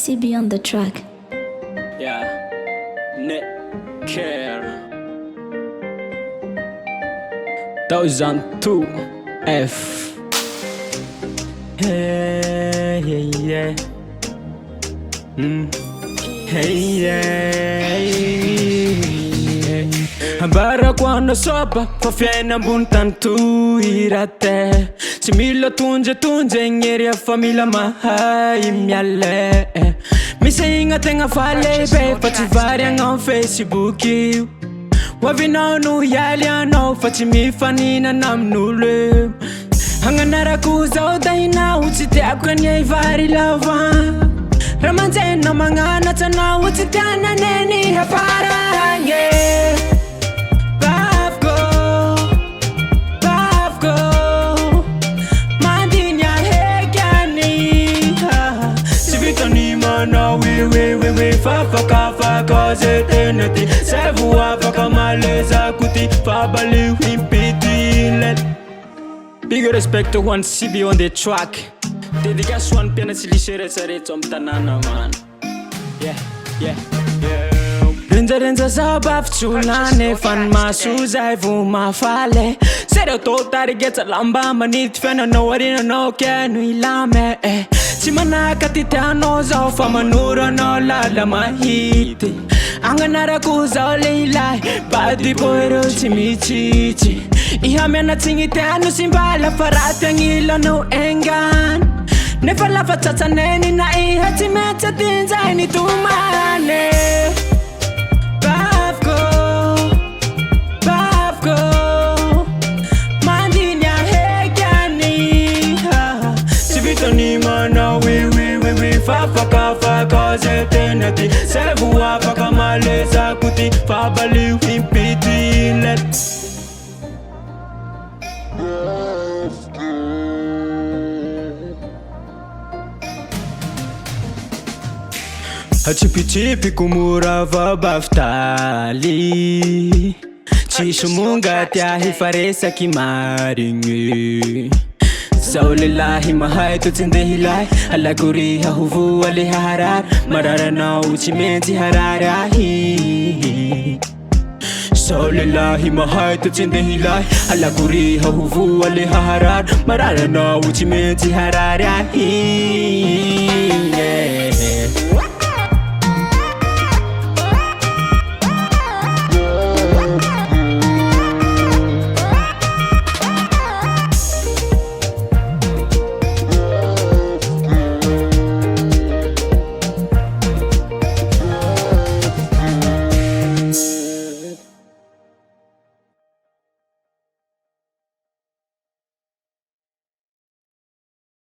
CB on the track. Yeah, Nick Care 2002 F. Hey, yeah. Hey, yeah. Ambara quando sopa fa fiena buntantu irate. Si milo tunje ngeri a famila mahai miale. Mi singa tenga fale be fati variang on Facebook. Wavi no nu yali ano fati mi fanina nam nule. Hanganara kuza odaina uchite akwenye vari lava. Ramanzeno mangana tana uchitana neni hapara yeah. No, we fa cause teneti se vuoi fa kamaleza kuti fa bali impiti let. Big respect to one CB on the track. Dedication one piano silicere sare tom tanana man. Yeah. Renza sabaf chulane fan masuza vuma fale. Sero totari geta lamba manit fena no worry no can we lame. Chimana katitano za famanura no la mahiti. Anganara kuza leila badi poero chimichichi. Ihamena tingitano simbala farata ngila no engan. Never love a tataneni na ihati meta tinza ni tumane. No, we fa cause teneti se vuoi fa kamaleza kuti fa bali impiti let. Chipi kumurava baftali. Chishumunga tiahi faresa kimaringi. Saulillahi mahai tutindehilai alla kuriha huvu aliha harar marara na uchimenti hararahi. Saulillahi mahai tutindehilai alla kuriha huvu aliha harar marara na uchimenti hararahi.